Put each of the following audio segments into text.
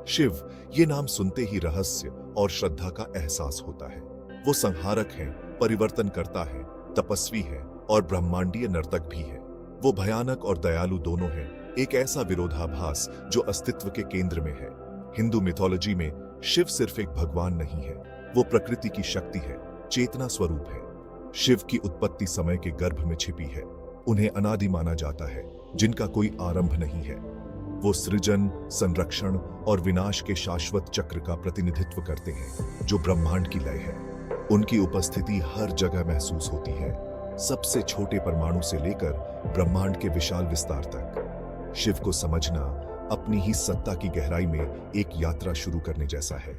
शिव, ये नाम सुनते ही रहस्य और श्रद्धा का एहसास होता है। वो संहारक है, परिवर्तन करता है, तपस्वी है और ब्रह्मांडीय नर्तक भी है। वो भयानक और दयालु दोनों है, एक ऐसा विरोधाभास जो अस्तित्व के केंद्र में है। हिंदू मिथोलॉजी में शिव सिर्फ एक भगवान नहीं है, वो प्रकृति की शक्ति है, चेतना स्वरूप है। शिव की उत्पत्ति समय के गर्भ में छिपी है। उन्हें अनादि माना जाता है, जिनका कोई आरंभ नहीं है। वो सृजन, संरक्षण और विनाश के शाश्वत चक्र का प्रतिनिधित्व करते हैं, जो ब्रह्मांड की लय है। उनकी उपस्थिति हर जगह महसूस होती है, सबसे छोटे परमाणु से लेकर ब्रह्मांड के विशाल विस्तार तक। शिव को समझना अपनी ही सत्ता की गहराई में एक यात्रा शुरू करने जैसा है।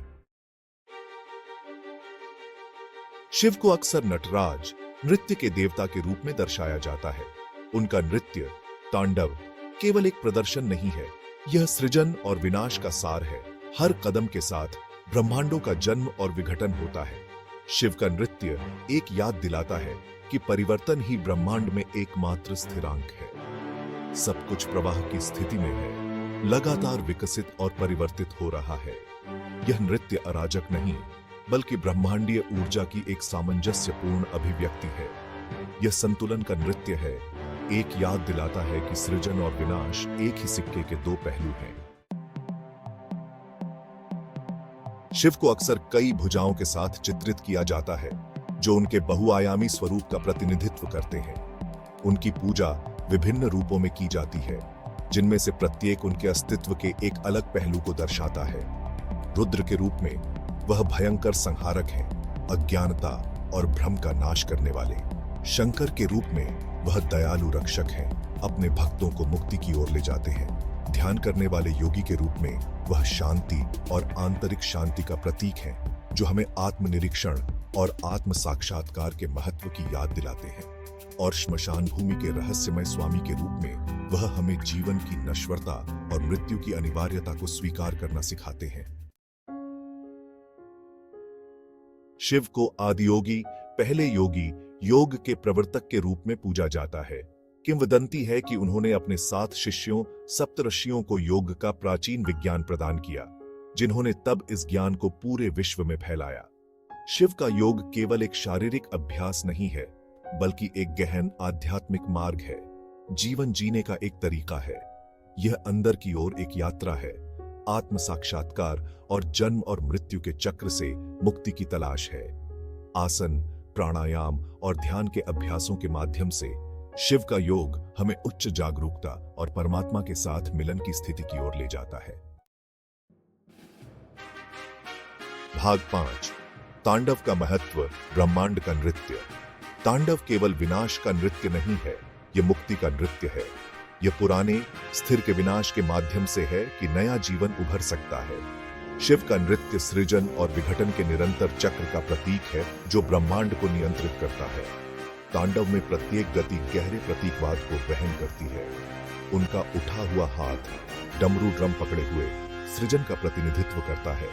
शिव को अक्सर नटराज, नृत्य के देवता के रूप में दर्शाया जाता है। उनका नृत्य, तांडव, केवल एक प्रदर्शन नहीं है, यह सृजन और विनाश का सार है। हर कदम के साथ ब्रह्मांडों का जन्म और विघटन होता है। शिव का नृत्य एक याद दिलाता है कि परिवर्तन ही ब्रह्मांड में एकमात्र स्थिरांक है। सब कुछ प्रवाह की स्थिति में है, लगातार विकसित और परिवर्तित हो रहा है। यह नृत्य अराजक नहीं, बल्कि ब्रह्मांडीय ऊर्जा की एक सामंजस्यपूर्ण अभिव्यक्ति है। यह संतुलन का नृत्य है, एक याद दिलाता है कि सृजन और विनाश एक ही सिक्के के दो पहलू हैं। शिव को अक्सर कई भुजाओं के साथ चित्रित किया जाता है, जो उनके बहुआयामी स्वरूप का प्रतिनिधित्व करते हैं। उनकी पूजा विभिन्न रूपों में की जाती है, जिनमें से प्रत्येक उनके अस्तित्व के एक अलग पहलू को दर्शाता है। रुद्र के रूप में वह भयंकर संहारक हैं, अज्ञानता और भ्रम का नाश करने वाले। शंकर के रूप में वह दयालु रक्षक हैं, अपने भक्तों को मुक्ति की ओर ले जाते हैं। ध्यान करने वाले योगी के रूप में वह शांति और आंतरिक शांति का प्रतीक हैं, जो हमें आत्मनिरीक्षण और आत्म साक्षात्कार के महत्व की याद दिलाते हैं। और श्मशान भूमि के रहस्यमय स्वामी के रूप में वह हमें जीवन की नश्वरता और मृत्यु की अनिवार्यता को स्वीकार करना सिखाते हैं। शिव को आदियोगी, पहले योगी, योग के प्रवर्तक के रूप में पूजा जाता है। किंवदंती है कि उन्होंने अपने 7 शिष्यों, सप्तऋषियों को योग का प्राचीन विज्ञान प्रदान किया, जिन्होंने तब इस ज्ञान को पूरे विश्व में फैलाया। शिव का योग केवल एक शारीरिक अभ्यास नहीं है, बल्कि एक गहन आध्यात्मिक मार्ग है, जीवन जीने का एक तरीका है। यह अंदर की ओर एक यात्रा है, आत्म साक्षात्कार और जन्म और मृत्यु के चक्र से मुक्ति की तलाश है। आसन, प्राणायाम और ध्यान के अभ्यासों के माध्यम से शिव का योग हमें उच्च जागरूकता और परमात्मा के साथ मिलन की स्थिति की ओर ले जाता है। भाग 5, तांडव का महत्व, ब्रह्मांड का नृत्य। तांडव केवल विनाश का नृत्य नहीं है, यह मुक्ति का नृत्य है। यह पुराने, स्थिर के विनाश के माध्यम से है कि नया जीवन उभर सकता है। शिव का नृत्य सृजन और विघटन के निरंतर चक्र का प्रतीक है, जो ब्रह्मांड को नियंत्रित करता है। तांडव में प्रत्येक गति गहरे प्रतीकवाद को वहन करती है। उनका उठा हुआ हाथ, डमरू ड्रम पकड़े हुए, सृजन का प्रतिनिधित्व करता है।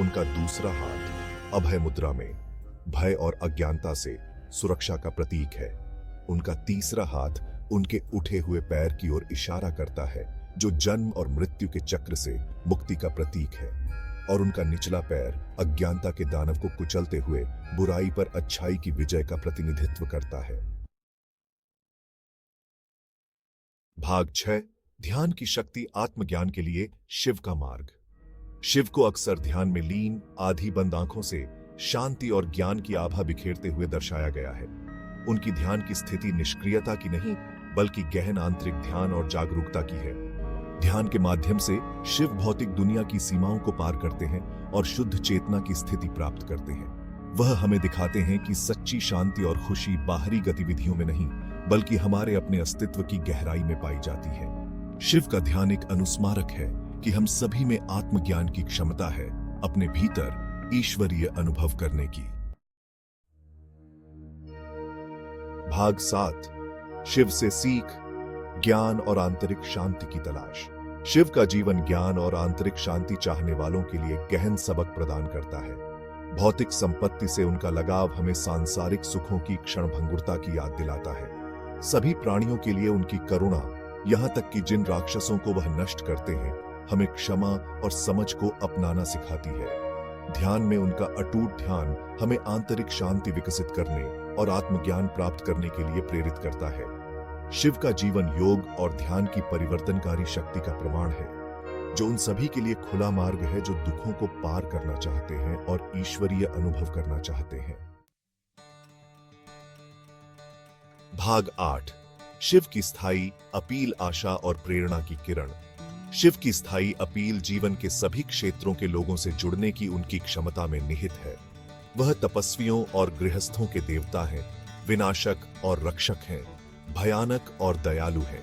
उनका दूसरा हाथ अभय मुद्रा में भय और अज्ञानता से सुरक्षा का प्रतीक है। उनका तीसरा हाथ उनके उठे हुए पैर की ओर इशारा करता है, जो जन्म और मृत्यु के चक्र से मुक्ति का प्रतीक है। और उनका निचला पैर अज्ञानता के दानव को कुचलते हुए बुराई पर अच्छाई की विजय का प्रतिनिधित्व करता है। भाग 6, ध्यान की शक्ति, आत्मज्ञान के लिए शिव का मार्ग। शिव को अक्सर ध्यान में लीन, आधी बंद आंखों से शांति और ज्ञान की आभा बिखेरते हुए दर्शाया गया है। उनकी ध्यान की स्थिति निष्क्रियता की नहीं, बल्कि गहन आंतरिक ध्यान और जागरूकता की है। ध्यान के माध्यम से शिव भौतिक दुनिया की सीमाओं को पार करते हैं और शुद्ध चेतना की स्थिति प्राप्त करते हैं। वह हमें दिखाते हैं कि सच्ची शांति और खुशी बाहरी गतिविधियों में नहीं, बल्कि हमारे अपने अस्तित्व की गहराई में पाई जाती है। शिव का ध्यान एक अनुस्मारक है कि हम सभी में आत्मज्ञान की क्षमता है, अपने भीतर ईश्वरीय अनुभव करने की। भाग 7, शिव से सीख, ज्ञान और आंतरिक शांति की तलाश। शिव का जीवन ज्ञान और आंतरिक शांति चाहने वालों के लिए गहन सबक प्रदान करता है। भौतिक संपत्ति से उनका लगाव हमें सांसारिक सुखों की क्षणभंगुरता की याद दिलाता है। सभी प्राणियों के लिए उनकी करुणा, यहां तक कि जिन राक्षसों को वह नष्ट करते हैं, हमें क्षमा और समझ को अपनाना सिखाती है। ध्यान में उनका अटूट ध्यान हमें आंतरिक शांति विकसित करने और आत्मज्ञान प्राप्त करने के लिए प्रेरित करता है। शिव का जीवन योग और ध्यान की परिवर्तनकारी शक्ति का प्रमाण है, जो उन सभी के लिए खुला मार्ग है जो दुखों को पार करना चाहते हैं और ईश्वरीय अनुभव करना चाहते हैं। भाग 8। शिव की स्थायी अपील, आशा और प्रेरणा की किरण। शिव की स्थायी अपील जीवन के सभी क्षेत्रों के लोगों से जुड़ने की उनकी क्षमता में निहित है। वह तपस्वियों और गृहस्थों के देवता हैं, विनाशक और रक्षक हैं, भयानक और दयालु हैं।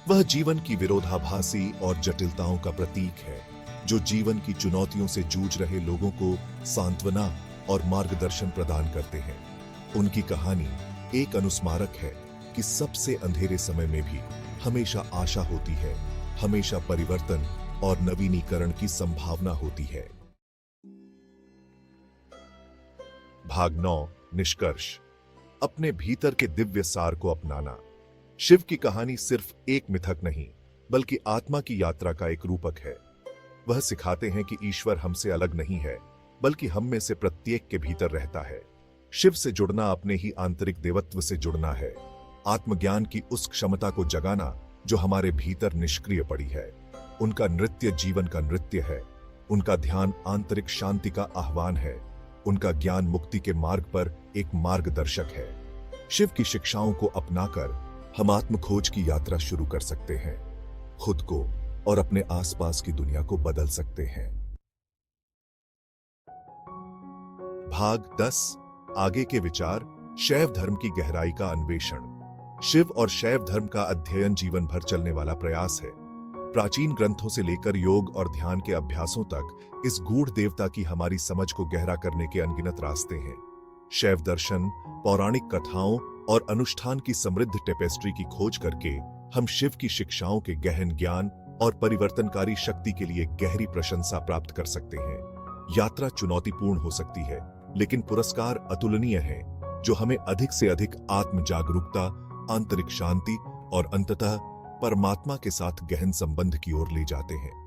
वह जीवन की विरोधाभासी और जटिलताओं का प्रतीक है, जो जीवन की चुनौतियों से जूझ रहे लोगों को सांत्वना और मार्गदर्शन प्रदान करते हैं। उनकी कहानी एक अनुस्मारक है कि सबसे अंधेरे समय में भी हमेशा आशा होती है, हमेशा परिवर्तन और नवीनीकरण की संभावना होती है। भाग 9। निष्कर्ष। अपने भीतर के दिव्य सार को अपनाना। शिव की कहानी सिर्फ एक मिथक नहीं, बल्कि आत्मा की यात्रा का एक रूपक है। वह सिखाते हैं कि ईश्वर हमसे अलग नहीं है, बल्कि हम में से प्रत्येक के भीतर रहता है। शिव से जुड़ना अपने ही आंतरिक देवत्व से जुड़ना है, आत्मज्ञान की उस क्षमता को जगाना जो हमारे भीतर निष्क्रिय पड़ी है। उनका नृत्य जीवन का नृत्य है, उनका ध्यान आंतरिक शांति का आह्वान है, उनका ज्ञान मुक्ति के मार्ग पर एक मार्गदर्शक है। शिव की शिक्षाओं को अपनाकर हम आत्म खोज की यात्रा शुरू कर सकते हैं, खुद को और अपने आसपास की दुनिया को बदल सकते हैं। भाग 10। आगे के विचार। शैव धर्म की गहराई का अन्वेषण। शिव और शैव धर्म का अध्ययन जीवन भर चलने वाला प्रयास है। प्राचीन ग्रंथों से लेकर योग और ध्यान के अभ्यासों तक इस गूढ़ देवता की हमारी समझ को गहरा करने के अनगिनत रास्ते हैं। शैव दर्शन, पौराणिक कथाओं और अनुष्ठान की समृद्ध टेपेस्ट्री की खोज करके हम शिव की शिक्षाओं के गहन ज्ञान और परिवर्तनकारी शक्ति के लिए गहरी प्रशंसा प्राप्त कर सकते हैं। यात्रा चुनौतीपूर्ण हो सकती है, लेकिन पुरस्कार अतुलनीय हैं, जो हमें अधिक से अधिक आत्म जागरूकता, आंतरिक शांति और अंततः परमात्मा के साथ गहन संबंध की ओर ले जाते हैं।